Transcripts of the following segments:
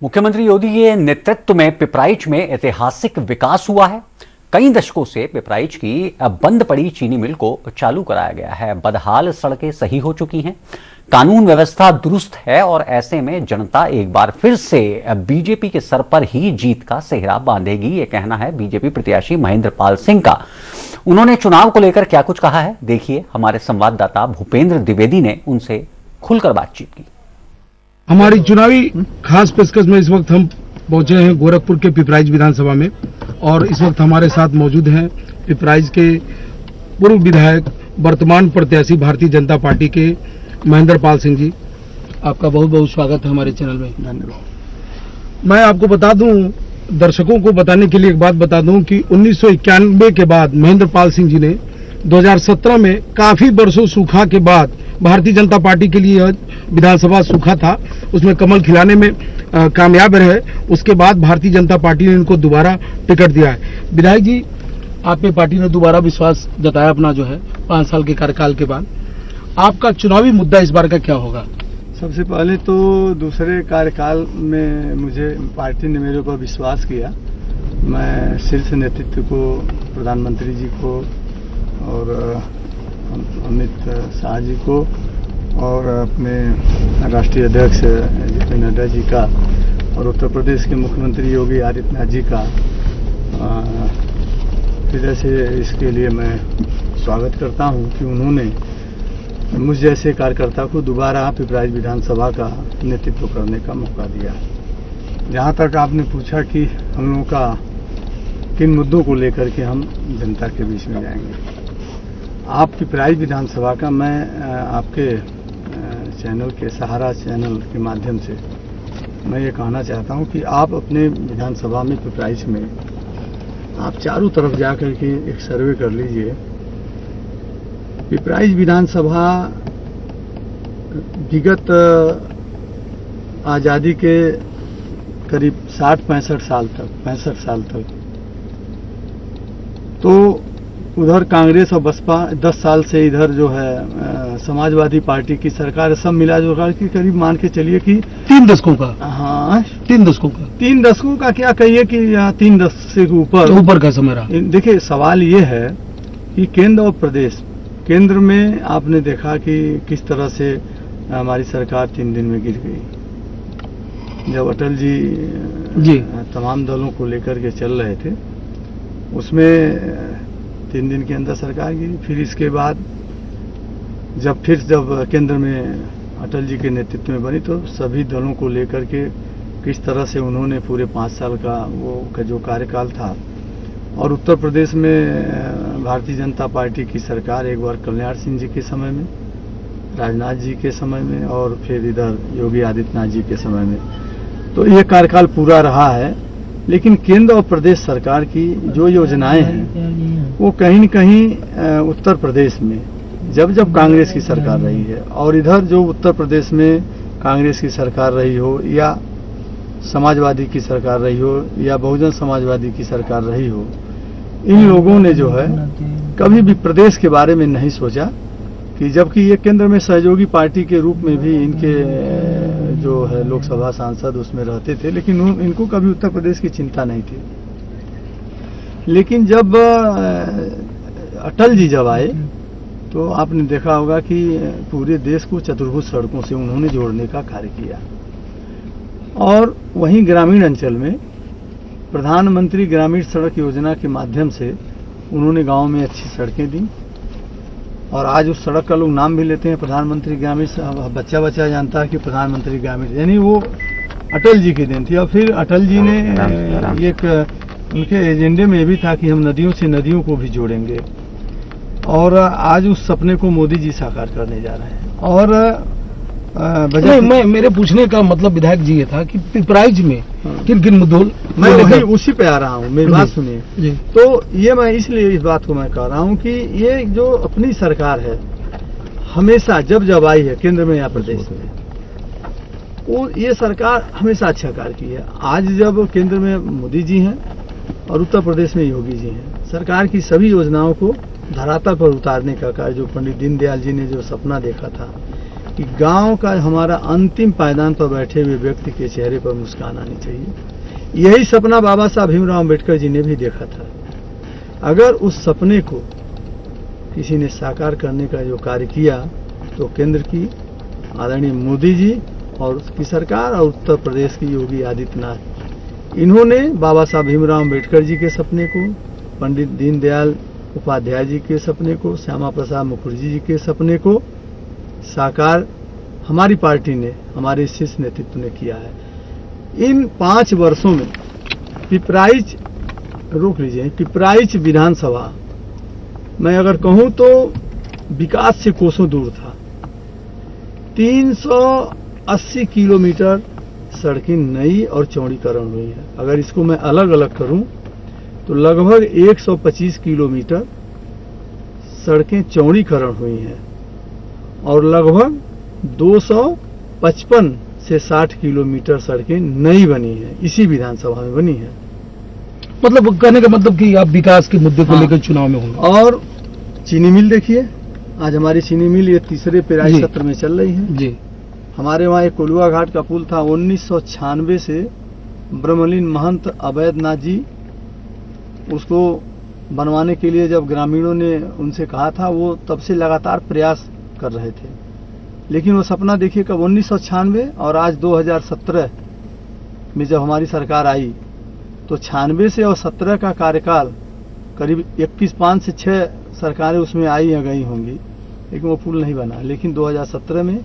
मुख्यमंत्री योगी के नेतृत्व में पिपराइच में ऐतिहासिक विकास हुआ है। कई दशकों से पिपराइच की बंद पड़ी चीनी मिल को चालू कराया गया है। बदहाल सड़कें सही हो चुकी हैं, कानून व्यवस्था दुरुस्त है और ऐसे में जनता एक बार फिर से बीजेपी के सर पर ही जीत का सेहरा बांधेगी, ये कहना है बीजेपी प्रत्याशी महेंद्र पाल सिंह का। उन्होंने चुनाव को लेकर क्या कुछ कहा है, देखिए हमारे संवाददाता भूपेंद्र द्विवेदी ने उनसे खुलकर बातचीत की। हमारी चुनावी खास पेशकश में इस वक्त हम पहुंचे हैं गोरखपुर के पिपराइच विधानसभा में और इस वक्त हमारे साथ मौजूद हैं पिपराइच के पूर्व विधायक वर्तमान प्रत्याशी भारतीय जनता पार्टी के महेंद्र पाल सिंह जी। आपका बहुत बहुत स्वागत है हमारे चैनल में। धन्यवाद। मैं आपको बता दूं, दर्शकों को बताने के लिए एक बात बता दूं कि 1991 के बाद महेंद्र पाल सिंह जी ने 2017 में काफी वर्षों सूखा के बाद भारतीय जनता पार्टी के लिए विधानसभा सूखा था, उसमें कमल खिलाने में कामयाब रहे। उसके बाद भारतीय जनता पार्टी ने इनको दोबारा टिकट दिया है। विधायक जी, आप पे पार्टी ने दोबारा विश्वास जताया अपना जो है 5 साल के कार्यकाल के बाद। आपका चुनावी मुद्दा इस बार का क्या होगा? सबसे पहले तो दूसरे कार्यकाल में मुझे पार्टी ने मेरे ऊपर विश्वास किया। मैं शीर्ष नेतृत्व को, प्रधानमंत्री जी को और अमित शाह जी को और अपने राष्ट्रीय अध्यक्ष जे.पी. नड्डा जी का और उत्तर प्रदेश के मुख्यमंत्री योगी आदित्यनाथ जी का हृदय से इसके लिए मैं स्वागत करता हूं कि उन्होंने मुझ जैसे कार्यकर्ता को दोबारा पिपराइच विधानसभा का नेतृत्व करने का मौका दिया। जहां तक आपने पूछा कि हम लोगों का किन मुद्दों को लेकर के हम जनता के बीच में जाएंगे, आप पिपराइच विधानसभा का मैं आपके चैनल के सहारा चैनल के माध्यम से मैं ये कहना चाहता हूं कि आप अपने विधानसभा में पिपराइच में आप चारों तरफ जाकर के एक सर्वे कर लीजिए। पिपराइच विधानसभा विगत आज़ादी के करीब 65 साल तक तो उधर कांग्रेस और बसपा 10 साल से इधर जो है समाजवादी पार्टी की सरकार, सब मिला जुला के करीब मान के चलिए कि 3 दशकों का। हाँ, 3 दशकों का। 3 दशकों का क्या कहिए कि 3 दशक से ऊपर का समय रहा। देखिए, सवाल ये है कि केंद्र और प्रदेश, केंद्र में आपने देखा कि किस तरह से हमारी सरकार 3 दिन में गिर गई। जब अटल जी तमाम दलों को लेकर के चल रहे थे, उसमें 3 दिन के अंदर सरकार गिरी। फिर इसके बाद जब केंद्र में अटल जी के नेतृत्व में बनी तो सभी दलों को लेकर के किस तरह से उन्होंने पूरे 5 साल का जो कार्यकाल था। और उत्तर प्रदेश में भारतीय जनता पार्टी की सरकार एक बार कल्याण सिंह जी के समय में, राजनाथ जी के समय में और फिर इधर योगी आदित्यनाथ जी के समय में, तो ये कार्यकाल पूरा रहा है। लेकिन केंद्र और प्रदेश सरकार की जो योजनाएं हैं वो कहीं न कहीं उत्तर प्रदेश में जब कांग्रेस की सरकार रही है और इधर जो उत्तर प्रदेश में कांग्रेस की सरकार रही हो या समाजवादी की सरकार रही हो या बहुजन समाजवादी की सरकार रही हो, इन लोगों ने जो है कभी भी प्रदेश के बारे में नहीं सोचा कि जबकि ये केंद्र में सहयोगी पार्टी के रूप में भी इनके जो है लोकसभा सांसद उसमें रहते थे, लेकिन इनको कभी उत्तर प्रदेश की चिंता नहीं थी। लेकिन जब अटल जी जब आए तो आपने देखा होगा कि पूरे देश को चतुर्भुज सड़कों से उन्होंने जोड़ने का कार्य किया। और वहीं ग्रामीण अंचल में प्रधानमंत्री ग्रामीण सड़क योजना के माध्यम से उन्होंने गांव में अच्छी सड़कें दी और आज उस सड़क का लोग नाम भी लेते हैं प्रधानमंत्री ग्रामीण। बच्चा जानता है कि प्रधानमंत्री ग्रामीण यानी वो अटल जी की देन थी। और फिर अटल जी ने एक उनके एजेंडे में ये भी था कि हम नदियों से नदियों को भी जोड़ेंगे और आज उस सपने को मोदी जी साकार करने जा रहे हैं। और मेरे पूछने का मतलब विधायक जी ये था कि पिपराइच में किन मुद्दों, मैं उसी पे आ रहा हूँ, मेरी बात सुनिए। तो ये मैं इसलिए इस बात को मैं कह रहा हूँ कि ये जो अपनी सरकार है हमेशा जब आई है केंद्र में या प्रदेश में, वो ये सरकार हमेशा अच्छा कार्य की है। आज जब केंद्र में मोदी जी हैं और उत्तर प्रदेश में योगी जी हैं, सरकार की सभी योजनाओं को धरातल पर उतारने का कार्य जो पंडित दीनदयाल जी ने जो सपना देखा था कि गांव का हमारा अंतिम पायदान पर बैठे हुए व्यक्ति के चेहरे पर मुस्कान आनी चाहिए। यही सपना बाबा साहब भीमराव अम्बेडकर जी ने भी देखा था। अगर उस सपने को किसी ने साकार करने का जो कार्य किया तो केंद्र की आदरणीय मोदी जी और उसकी सरकार और उत्तर प्रदेश की योगी आदित्यनाथ, इन्होंने बाबा साहब भीमराव अम्बेडकर जी के सपने को, पंडित दीनदयाल उपाध्याय जी के सपने को, श्यामा प्रसाद मुखर्जी जी के सपने को साकार हमारी पार्टी ने, हमारे शीर्ष नेतृत्व ने किया है। इन 5 वर्षों में पिपराइच, रोक लीजिए, पिपराइच विधानसभा मैं अगर कहूं तो विकास से कोसों दूर था। 380 किलोमीटर सड़कें नई और चौड़ीकरण हुई है। अगर इसको मैं अलग अलग करूं तो लगभग 125 किलोमीटर सड़कें चौड़ीकरण हुई हैं और लगभग 255 से 60 किलोमीटर सड़कें नई बनी हैं, इसी विधानसभा में बनी है। मतलब कहने का मतलब कि आप विकास के मुद्दे को लेकर चुनाव में होंगे। और चीनी मिल देखिए, आज हमारी चीनी मिल ये तीसरे पेराई सत्र में चल रही है जी। हमारे वहाँ एक कोलुआ घाट का पुल था, 1996 से ब्रह्मलीन महंत अवैधनाथ जी उसको बनवाने के लिए जब ग्रामीणों ने उनसे कहा था, वो तब से लगातार प्रयास कर रहे थे। लेकिन वो सपना देखिए कब 1996 और आज 2017 में जब हमारी सरकार आई तो 96 से और 17 का कार्यकाल करीब 5 से 6 सरकारें उसमें आई या गई होंगी, लेकिन वो पुल नहीं बना। लेकिन 2017 में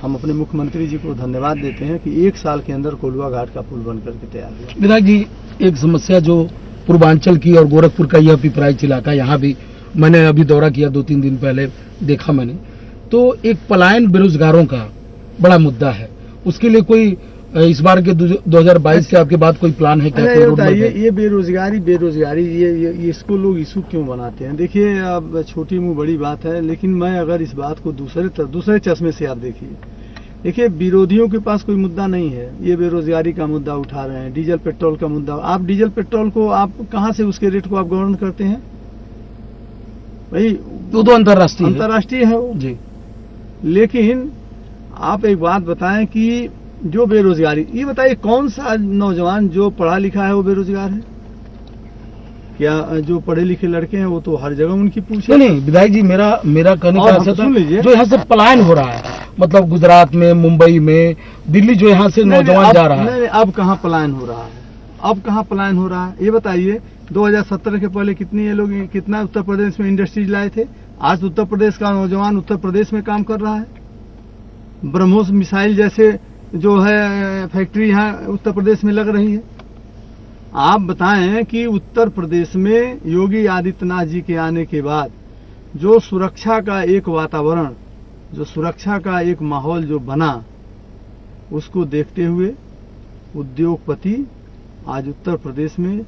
हम अपने मुख्यमंत्री जी को धन्यवाद देते हैं कि 1 साल के अंदर कोलुआ घाट का पुल बन करके तैयार हुआ। विधायक जी, एक समस्या जो पूर्वांचल की और गोरखपुर का यह पिपराइच इलाका, यहाँ भी मैंने अभी दौरा किया 2-3 दिन पहले, देखा मैंने, तो एक पलायन बेरोजगारों का बड़ा मुद्दा है। उसके लिए कोई इस बार के 2022 के आपके बाद कोई प्लान है क्या? ये बेरोजगारी ये इसको लोग इशू क्यों बनाते हैं? देखिए, अब छोटी मुंह बड़ी बात है, लेकिन मैं अगर इस बात को दूसरे चश्मे से आप देखिए, विरोधियों के पास कोई मुद्दा नहीं है। ये बेरोजगारी का मुद्दा उठा रहे हैं, डीजल पेट्रोल का मुद्दा। आप डीजल पेट्रोल को आप कहां से उसके रेट को आप गवर्न करते हैं भाई? वो तो अंतर्राष्ट्रीय है वो जी। लेकिन आप एक बात बताएं कि जो बेरोजगारी, ये बताइए कौन सा नौजवान जो पढ़ा लिखा है वो बेरोजगार है क्या? जो पढ़े लिखे लड़के हैं वो तो हर जगह उनकी पूछ है। नहीं विधायक जी, मेरा कहने का ऐसा था, जो यहाँ से पलायन हो रहा है, मतलब गुजरात में, मुंबई में, दिल्ली, जो यहाँ से नौजवान जा रहा है। अब कहाँ पलायन हो रहा है? अब कहाँ पलायन हो रहा है ये बताइए। 2017 के पहले कितना उत्तर प्रदेश में इंडस्ट्रीज लाए थे? आज उत्तर प्रदेश का नौजवान उत्तर प्रदेश में काम कर रहा है। ब्रह्मोस मिसाइल जैसे जो है फैक्ट्री यहाँ उत्तर प्रदेश में लग रही है। आप बताएं कि उत्तर प्रदेश में योगी आदित्यनाथ जी के आने के बाद जो सुरक्षा का एक वातावरण, जो सुरक्षा का एक माहौल जो बना, उसको देखते हुए उद्योगपति आज उत्तर प्रदेश में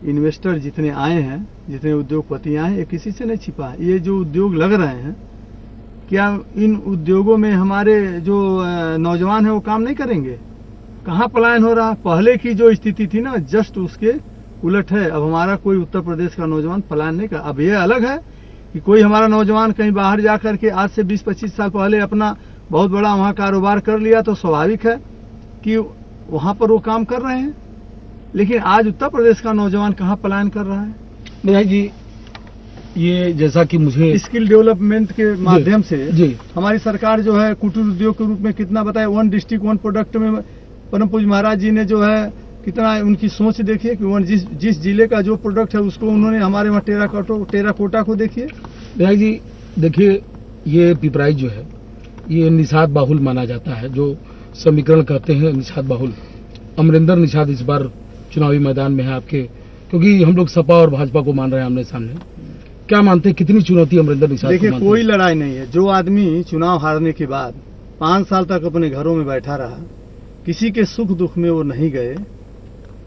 इन्वेस्टर जितने आए हैं, जितने उद्योगपति आए हैं, ये किसी से नहीं छिपा है। ये जो उद्योग लग रहे हैं, क्या इन उद्योगों में हमारे जो नौजवान हैं वो काम नहीं करेंगे? कहाँ पलायन हो रहा? पहले की जो स्थिति थी ना, जस्ट उसके उलट है। अब हमारा कोई उत्तर प्रदेश का नौजवान पलायन नहीं कर। अब ये अलग है कि कोई हमारा नौजवान कहीं बाहर जाकर के आज से 20-25 साल पहले अपना बहुत बड़ा वहाँ कारोबार कर लिया तो स्वाभाविक है कि वहाँ पर वो काम कर रहे हैं। लेकिन आज उत्तर प्रदेश का नौजवान कहाँ पलायन कर रहा है? विधायक जी, ये जैसा कि मुझे स्किल डेवलपमेंट के माध्यम से हमारी सरकार जो है कुटीर उद्योग के रूप में कितना बताए, 1 डिस्ट्रिक्ट 1 प्रोडक्ट में परम पूज्य महाराज जी ने जो है कितना उनकी सोच देखिए कि जिस जिले का जो प्रोडक्ट है उसको उन्होंने हमारे वहाँ टेराकोटा को देखिए। विधायक जी देखिए, ये पिपराइच जो है ये निषाद बाहुल माना जाता है, जो समीकरण कहते हैं निषाद बाहुल। अमरिंदर निषाद इस बार चुनावी मैदान में है आपके, क्योंकि हम लोग सपा और भाजपा को मान रहे हैं आमने सामने। क्या मानते हैं, कितनी चुनौती अमरिंदर निषाद? देखिए, कोई लड़ाई नहीं है। जो आदमी चुनाव हारने के बाद 5 साल तक अपने घरों में बैठा रहा, किसी के सुख दुख में वो नहीं गए,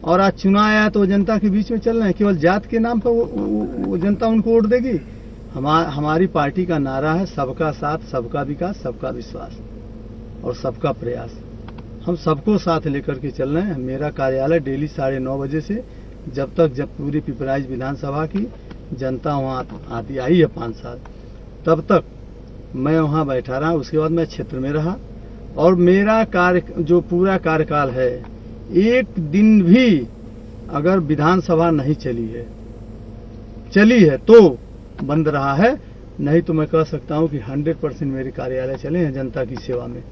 और आज चुनाव आया तो जनता के बीच में चल रहे हैं, केवल जात के नाम पर वो जनता उनको वोट देगी। हमारी पार्टी का नारा है सबका साथ, सबका विकास, सबका विश्वास और सबका प्रयास। हम सबको साथ लेकर के चल रहे हैं। मेरा कार्यालय डेली 9:30 बजे से जब पूरी पिपराइच विधानसभा की जनता वहाँ आती आई है 5 साल, तब तक मैं वहाँ बैठा रहा, उसके बाद मैं क्षेत्र में रहा और मेरा कार्य जो पूरा कार्यकाल है, एक दिन भी अगर विधानसभा नहीं चली है तो बंद रहा है, नहीं तो मैं कह सकता हूं कि 100% मेरे कार्यालय चले हैं जनता की सेवा में।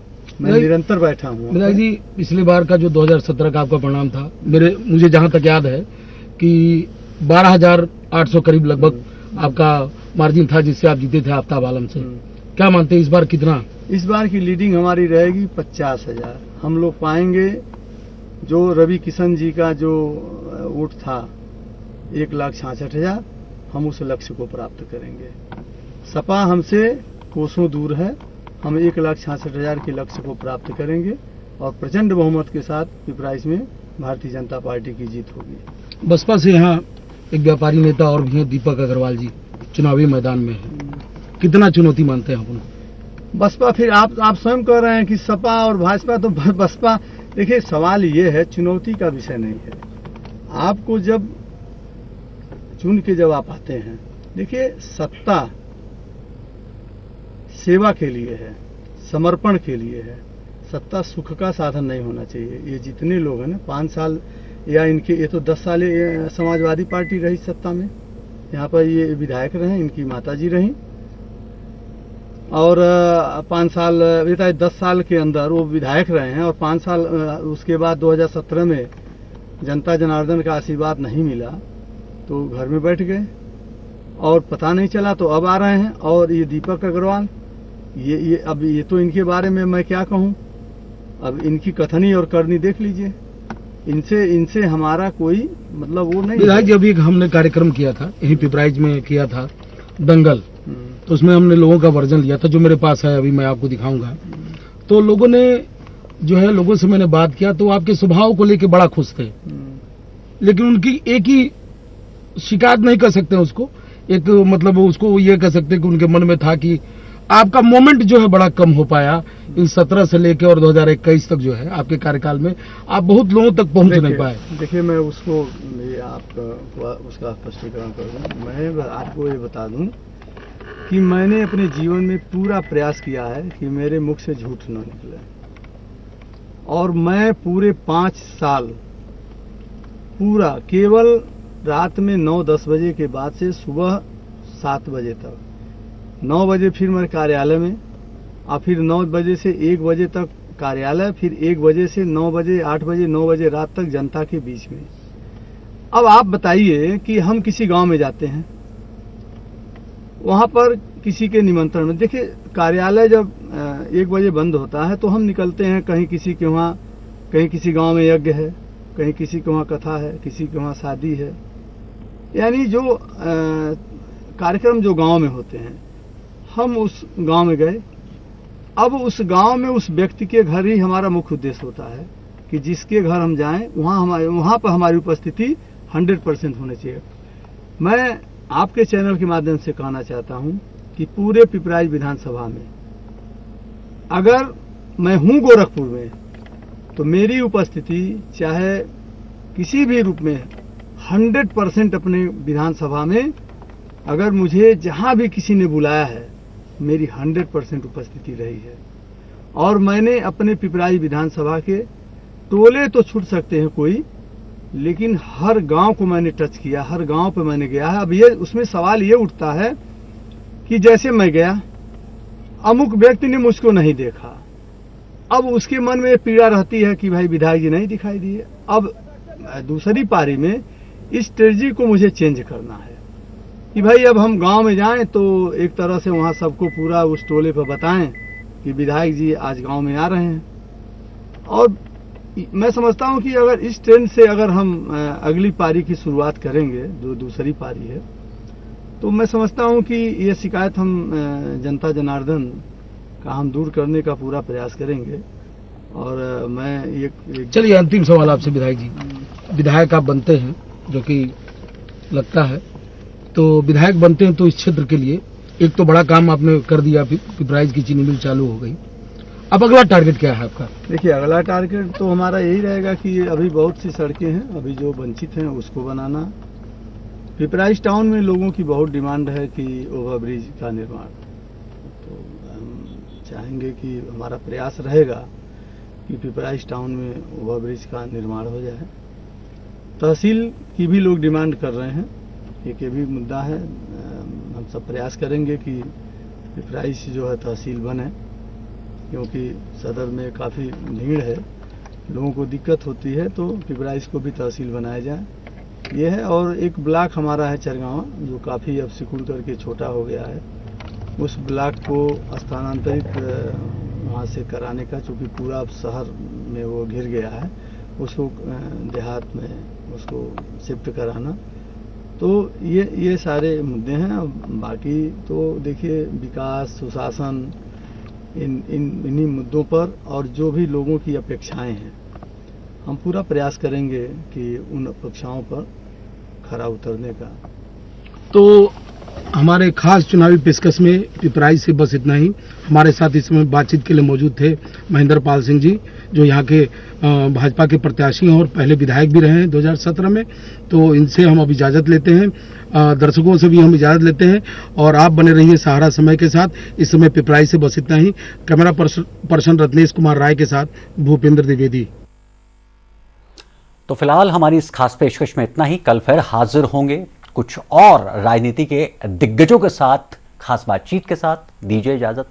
मैं निरंतर बैठा हूं। विधायक जी, पिछली बार का जो 2017 का आपका परिणाम था, मुझे जहां तक याद है कि 12,800 करीब लगभग आपका मार्जिन था जिससे आप जीते थे आफ्ताब आलम से। क्या मानते हैं इस बार कितना? इस बार की लीडिंग हमारी रहेगी 50,000 हम लोग पाएंगे। जो रवि किशन जी का जो वोट था 1,66,000, हम उस लक्ष्य को प्राप्त करेंगे। सपा हमसे कोसों दूर है, हम 1,66,000 के लक्ष्य को प्राप्त करेंगे और प्रचंड बहुमत के साथ पिपराइच में भारतीय जनता पार्टी की जीत होगी। बसपा से यहाँ एक व्यापारी नेता और भी हैं, दीपक अग्रवाल जी, चुनावी मैदान में है, कितना चुनौती मानते हैं आप उनको? बसपा, फिर आप स्वयं कह रहे हैं कि सपा और भाजपा, तो बसपा, देखिए सवाल ये है, चुनौती का विषय नहीं है। आपको जब चुन के जब आप आते हैं, देखिए सत्ता सेवा के लिए है, समर्पण के लिए है। सत्ता सुख का साधन नहीं होना चाहिए। ये जितने लोग हैं ना, 5 साल या ये तो 10 साल समाजवादी पार्टी रही सत्ता में, यहाँ पर ये विधायक रहे, इनकी माताजी रही, और 5 साल 10 साल के अंदर वो विधायक रहे हैं, और 5 साल उसके बाद 2017 में जनता जनार्दन का आशीर्वाद नहीं मिला तो घर में बैठ गए और पता नहीं चला, तो अब आ रहे हैं। और ये दीपक अग्रवाल, अब ये तो इनके बारे में मैं क्या कहूं, अब इनकी कथनी और करनी देख लीजिए। इनसे हमारा कोई मतलब वो नहीं। विधायक जी, अभी हमने कार्यक्रम किया था, यही पिपराइच में किया था, दंगल, तो उसमें हमने लोगों का वर्जन लिया था, जो मेरे पास है, अभी मैं आपको दिखाऊंगा। तो लोगों ने जो है, लोगों से मैंने बात किया तो आपके स्वभाव को लेके बड़ा खुश थे, लेकिन उनकी एक ही शिकायत नहीं कर सकते उसको, एक मतलब उसको ये कह सकते कि उनके मन में था कि आपका मोमेंट जो है बड़ा कम हो पाया। इन 17 से लेके और 2021 तक जो है आपके कार्यकाल में आप बहुत लोगों तक पहुंच नहीं पाए। देखिए, मैं उसको उसका स्पष्टीकरण कर दूं। मैं आपको ये बता दूं कि मैंने अपने जीवन में पूरा प्रयास किया है कि मेरे मुख से झूठ न निकले, और मैं पूरे 5 साल पूरा केवल रात में 9-10 बजे के बाद से सुबह 7 बजे तक, 9 बजे फिर मैं कार्यालय में, और फिर 9 बजे से 1 बजे तक कार्यालय, फिर 1 बजे से 9 बजे, 8 बजे, 9 बजे रात तक जनता के बीच में। अब आप बताइए कि हम किसी गांव में जाते हैं, वहां पर किसी के निमंत्रण में, देखिए कार्यालय जब 1 बजे बंद होता है तो हम निकलते हैं कहीं किसी के वहां, कहीं किसी गांव में यज्ञ है, कहीं किसी के वहां कथा है, किसी के वहां शादी है, यानी जो कार्यक्रम जो गांव में होते हैं, हम उस गांव में गए। अब उस गांव में उस व्यक्ति के घर ही हमारा मुख्य उद्देश्य होता है कि जिसके घर हम जाएं वहां पर हमारी उपस्थिति 100% होनी चाहिए। मैं आपके चैनल के माध्यम से कहना चाहता हूं कि पूरे पिपराइच विधानसभा में अगर मैं हूं गोरखपुर में, तो मेरी उपस्थिति चाहे किसी भी रूप में 100% अपने विधानसभा में, अगर मुझे जहां भी किसी ने बुलाया है, मेरी 100% उपस्थिति रही है। और मैंने अपने पिपराइच विधानसभा के टोले तो छूट सकते हैं कोई, लेकिन हर गांव को मैंने टच किया, हर गांव पे मैंने गया है। अब ये उसमें सवाल ये उठता है कि जैसे मैं गया, अमुक व्यक्ति ने मुझको नहीं देखा, अब उसके मन में पीड़ा रहती है कि भाई विधायक जी नहीं दिखाई दिए। अब दूसरी पारी में इस स्ट्रेटजी को मुझे चेंज करना है कि भाई अब हम गांव में जाएं तो एक तरह से वहां सबको पूरा उस टोले पर बताएं कि विधायक जी आज गांव में आ रहे हैं। और मैं समझता हूं कि अगर इस ट्रेंड से अगर हम अगली पारी की शुरुआत करेंगे, जो दूसरी पारी है, तो मैं समझता हूं कि ये शिकायत हम जनता जनार्दन का हम दूर करने का पूरा प्रयास करेंगे। और मैं चलिए अंतिम सवाल आपसे विधायक जी, विधायक आप बनते हैं जो कि लगता है, तो विधायक बनते हैं तो इस क्षेत्र के लिए एक तो बड़ा काम आपने कर दिया, पिपराइच की चीनी मिल चालू हो गई, अब अगला टारगेट क्या है आपका? देखिए, अगला टारगेट तो हमारा यही रहेगा कि अभी बहुत सी सड़कें हैं, अभी जो वंचित हैं उसको बनाना। पिपराइच टाउन में लोगों की बहुत डिमांड है कि ओवरब्रिज का निर्माण, तो चाहेंगे कि हमारा प्रयास रहेगा कि पिपराइच टाउन में ओवरब्रिज का निर्माण हो जाए। तहसील की भी लोग डिमांड कर रहे हैं, एक ये भी मुद्दा है। हम सब प्रयास करेंगे कि पिपराइच जो है तहसील बने, क्योंकि सदर में काफ़ी भीड़ है, लोगों को दिक्कत होती है, तो पिपराइच को भी तहसील बनाया जाए ये है। और एक ब्लॉक हमारा है चरगावा, जो काफ़ी अब सिकुड़ करके छोटा हो गया है, उस ब्लॉक को स्थानांतरित वहाँ से कराने का, चूँकि पूरा अब शहर में वो घिर गया है, उसको देहात में उसको शिफ्ट कराना। तो ये सारे मुद्दे हैं। बाकी तो देखिए विकास, सुशासन, इन्हीं मुद्दों पर और जो भी लोगों की अपेक्षाएं हैं, हम पूरा प्रयास करेंगे कि उन अपेक्षाओं पर खरा उतरने का। तो हमारे खास चुनावी पेशकश में पिपराइच से बस इतना ही। हमारे साथ इस समय बातचीत के लिए मौजूद थे महेंद्र पाल सिंह जी, जो यहाँ के भाजपा के प्रत्याशी हैं और पहले विधायक भी रहे हैं 2017 में। तो इनसे हम अब इजाजत लेते हैं, दर्शकों से भी हम इजाजत लेते हैं, और आप बने रहिए सहारा समय के साथ। इस समय पिपराइच से बस इतना ही। कैमरा पर्सन रत्नेश कुमार राय के साथ भूपेंद्र द्विवेदी। तो फिलहाल हमारी इस खास पेशकश में इतना ही। कल फिर हाजिर होंगे कुछ और राजनीति के दिग्गजों के साथ, खास बातचीत के साथ। दीजिए इजाजत,